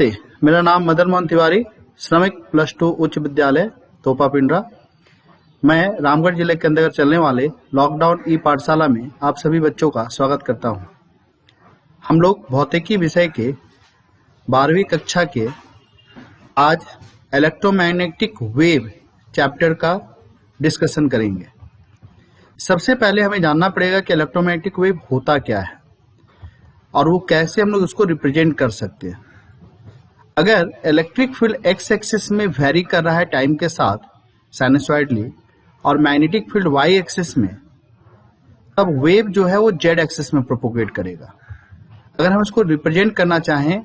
नमस्ते, मेरा नाम मदन मोहन तिवारी, श्रमिक +2 उच्च विद्यालय तोपा पिंडरा। मैं रामगढ़ जिले के अंतर्गत चलने वाले लॉकडाउन ई पाठशाला में आप सभी बच्चों का स्वागत करता हूं। हम लोग भौतिकी विषय के 12वीं कक्षा के आज इलेक्ट्रोमैग्नेटिक वेव चैप्टर का डिस्कशन करेंगे। सबसे पहले हमें जानना पड़ेगा कि इलेक्ट्रोमैग्नेटिक वेव होता क्या है और वो कैसे हम लोग उसको रिप्रेजेंट कर सकते हैं। अगर इलेक्ट्रिक फील्ड एक्स एक्सिस में वेरी कर रहा है टाइम के साथ साइनसॉइडली और मैग्नेटिक फील्ड वाई एक्सिस में, तब वेव जो है वो जेड एक्सिस में प्रोपोगेट करेगा। अगर हम इसको रिप्रेजेंट करना चाहें,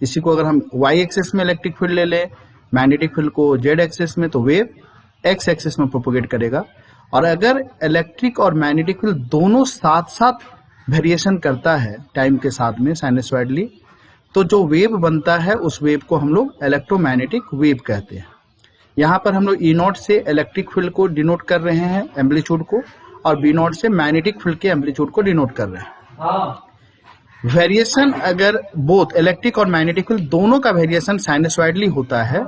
इसी को अगर हम वाई एक्सिस में इलेक्ट्रिक फील्ड ले लें, मैग्नेटिक फील्ड को जेड एक्सिस में, तो वेव एक्स एक्सिस में प्रोपोगेट करेगा। और अगर इलेक्ट्रिक और मैग्नेटिक फील्ड दोनों साथ साथ वेरिएशन करता है टाइम के साथ में साइनसॉइडली, तो जो वेव बनता है उस वेव को हम लोग इलेक्ट्रोमैग्नेटिक वेव कहते हैं। यहाँ पर हम लोग ई नॉट से इलेक्ट्रिक फील्ड को डिनोट कर रहे हैं एम्पलीट्यूड को, और बी नॉट से मैग्नेटिक फील्ड के एम्पलीट्यूड को डिनोट कर रहे हैं। वेरिएशन अगर बोथ इलेक्ट्रिक और मैग्नेटिक फील्ड दोनों का वेरिएशन साइनसॉइडली होता है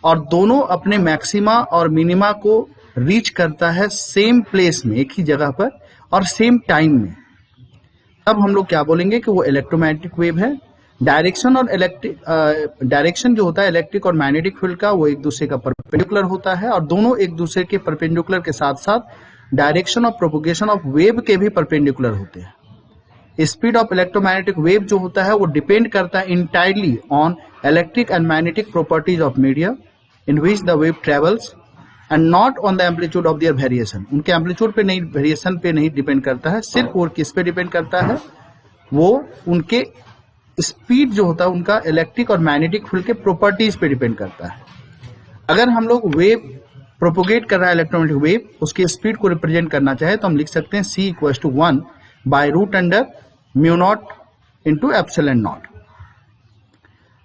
और दोनों अपने मैक्सिमा और मिनिमा को रीच करता है सेम प्लेस में, एक ही जगह पर और सेम टाइम में, तब हम लोग क्या बोलेंगे कि वो इलेक्ट्रोमैग्नेटिक वेव है। डायरेक्शन और डायरेक्शन जो होता है इलेक्ट्रिक और मैग्नेटिक फील्ड का, वो एक दूसरे का परपेंडिकुलर होता है और दोनों एक दूसरे के परपेंडिकुलर के साथ साथ direction of propagation of wave के भी परपेंडिकुलर होते हैं। स्पीड ऑफ इलेक्ट्रोमैग्नेटिक वेव जो होता है वो डिपेंड करता है entirely on electric and magnetic properties of medium in which the wave travels and not on the amplitude of their variation. उनके एम्पलीट्यूड पे नहीं, वेरिएशन पे नहीं डिपेंड करता है, सिर्फ और किस पे डिपेंड करता है, वो उनके स्पीड जो होता है उनका इलेक्ट्रिक और मैग्नेटिक फील्ड के प्रॉपर्टीज पे डिपेंड करता है। अगर हम लोग वेव प्रोपोगेट कर रहा है इलेक्ट्रोमैग्नेटिक वेव, उसकी स्पीड को रिप्रेजेंट करना चाहे तो हम लिख सकते हैं c = 1 बाय √μ0 × ε0।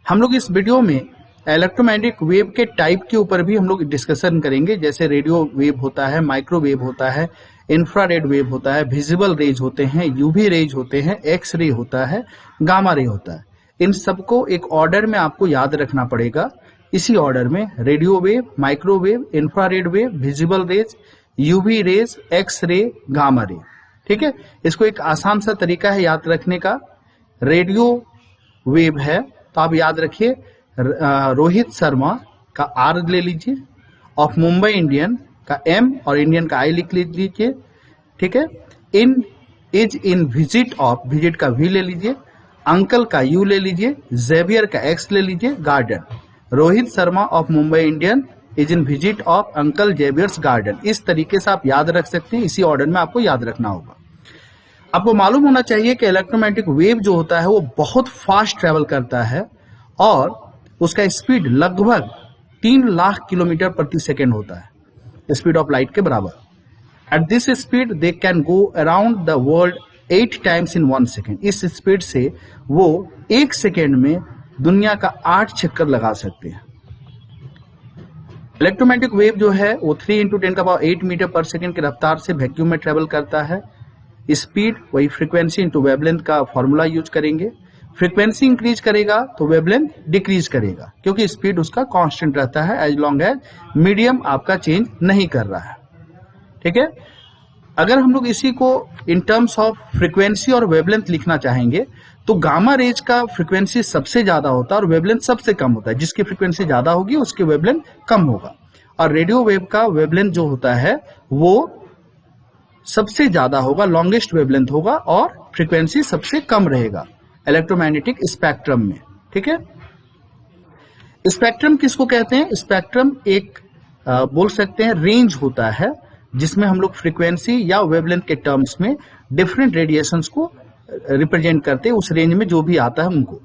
हम लोग इस वीडियो में इलेक्ट्रोमैग्नेटिक वेव के टाइप के ऊपर भी हम लोग डिस्कशन करेंगे, जैसे रेडियो वेव होता है, माइक्रोवेव होता है, इंफ्रारेड वेव होता है, विजिबल रेज होते हैं, यूवी रेज होते हैं, एक्स रे होता है, गामा रे होता है। इन सबको एक ऑर्डर में आपको याद रखना पड़ेगा, इसी ऑर्डर में radio wave, microwave, infrared wave, visible raise, UV rays, X ray, gamma ray. ठीक है, इसको एक आसान सा तरीका है याद रखने का। रेडियो वेव है तो आप याद रखिए रोहित शर्मा का आर ले लीजिए, ऑफ मुंबई इंडियन का एम और इंडियन का आई लिख लीजिए। ठीक है, in is in visit of, visit का वी ले लीजिए, अंकल का यू ले लीजिए, जेवियर का एक्स ले लीजिए, garden. Rohit Sharma of Mumbai Indian is in visit of uncle Xavier's garden. इस तरीके से आप याद रख सकते हैं, इसी ऑर्डर में आपको याद रखना होगा। आपको मालूम होना चाहिए कि इलेक्ट्रोमैग्नेटिक वेव जो होता है वो बहुत फास्ट ट्रेवल करता है और उसका स्पीड लगभग 3 लाख किलोमीटर प्रति सेकेंड होता है, स्पीड ऑफ लाइट के बराबर। At this speed they can go around the world 8 times in 1 second. इस स्पीड से वो 1 सेकेंड में दुनिया का 8 चक्कर लगा सकते हैं। इलेक्ट्रोमैग्नेटिक वेव जो है वो 3 × 10⁸ मीटर पर सेकेंड की रफ्तार से वैक्यूम में ट्रेवल करता है। स्पीड वही फ्रीक्वेंसी इंटू वेवलेंथ का फॉर्मूला यूज करेंगे। फ्रीक्वेंसी इंक्रीज करेगा तो वेवलेंथ डिक्रीज करेगा, क्योंकि स्पीड उसका कांस्टेंट रहता है एज लॉन्ग एज मीडियम आपका चेंज नहीं कर रहा है। ठीक है, अगर हम लोग इसी को इन टर्म्स ऑफ फ्रीक्वेंसी और वेवलेंथ लिखना चाहेंगे तो गामा रेज का फ्रीक्वेंसी सबसे ज्यादा होता है और वेवलेंथ सबसे कम होता है। जिसकी फ्रीक्वेंसी ज्यादा होगी उसकी वेवलेंथ कम होगा, और रेडियो वेव का वेवलेंथ जो होता है वो सबसे ज्यादा होगा, लॉन्गेस्ट वेवलेंथ होगा और फ्रीक्वेंसी सबसे कम रहेगा इलेक्ट्रोमैग्नेटिक स्पेक्ट्रम में। ठीक है, स्पेक्ट्रम किसको कहते हैं? स्पेक्ट्रम एक बोल सकते हैं रेंज होता है जिसमें हम लोग फ्रीक्वेंसी या वेवलेंथ के टर्म्स में डिफरेंट रेडिएशंस को रिप्रेजेंट करते हैं, उस रेंज में जो भी आता है उनको।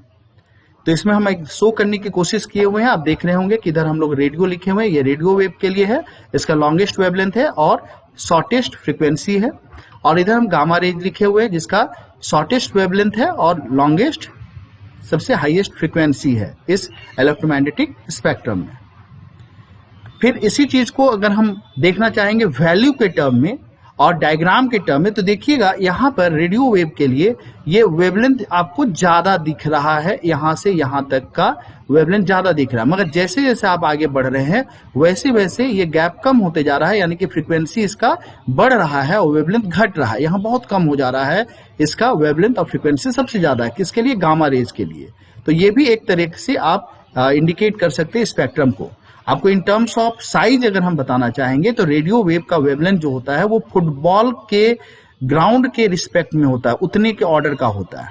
तो इसमें हम एक शो करने की कोशिश किए हुए हैं। आप देख रहे होंगे कि इधर हम लोग रेडियो लिखे हुए हैं, ये रेडियो वेव के लिए है, इसका लॉन्गेस्ट वेवलेंथ है और शॉर्टेस्ट फ्रीक्वेंसी है। और इधर हम गामा रेज लिखे हुए हैं जिसका शॉर्टेस्ट वेवलेंथ है और लॉन्गेस्ट सबसे हाईएस्ट फ्रीक्वेंसी है इस इलेक्ट्रोमैग्नेटिक स्पेक्ट्रम में। फिर इसी चीज को अगर हम देखना चाहेंगे वैल्यू के टर्म में और डायग्राम के टर्म में तो देखिएगा यहाँ पर रेडियो वेव के लिए ये वेवलेंथ आपको ज्यादा दिख रहा है, यहां से यहां तक का वेवलेंथ ज्यादा दिख रहा है, मगर जैसे जैसे आप आगे बढ़ रहे हैं वैसे वैसे ये गैप कम होते जा रहा है, यानी कि फ्रीक्वेंसी इसका बढ़ रहा है और वेवलेंथ घट रहा है, यहाँ बहुत कम हो जा रहा है इसका वेवलेंथ और फ्रीक्वेंसी सबसे ज्यादा है किसके लिए, गामा रेज के लिए। तो ये भी एक तरीके से आप इंडिकेट कर सकते हैं स्पेक्ट्रम को। आपको इन टर्म्स ऑफ साइज अगर हम बताना चाहेंगे तो रेडियो वेव का वेवलेंथ जो होता है वो फुटबॉल के ग्राउंड के रिस्पेक्ट में होता है, उतने के ऑर्डर का होता है,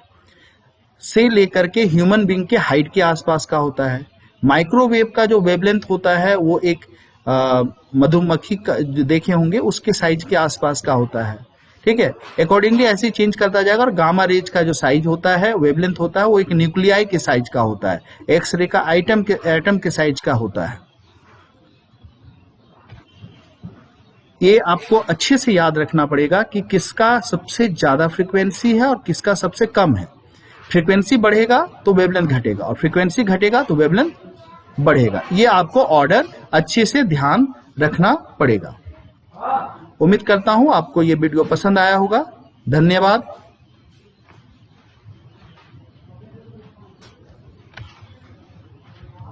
से लेकर के ह्यूमन बीइंग के हाइट के आसपास का होता है। माइक्रोवेव का जो वेवलेंथ होता है वो एक मधुमक्खी का जो देखे होंगे उसके साइज के आसपास का होता है, ठीक है। अकॉर्डिंगली ऐसे चेंज करता जाएगा। और गामा रेज का जो साइज होता है, वेवलेंथ होता है, वो एक न्यूक्लियाई के साइज का होता है, एक्सरे का एटम के साइज का होता है। ये आपको अच्छे से याद रखना पड़ेगा कि किसका सबसे ज्यादा फ्रीक्वेंसी है और किसका सबसे कम है। फ्रीक्वेंसी बढ़ेगा तो वेवलेंथ घटेगा और फ्रीक्वेंसी घटेगा तो वेवलेंथ बढ़ेगा। ये आपको ऑर्डर अच्छे से ध्यान रखना पड़ेगा। उम्मीद करता हूं आपको ये वीडियो पसंद आया होगा। धन्यवाद।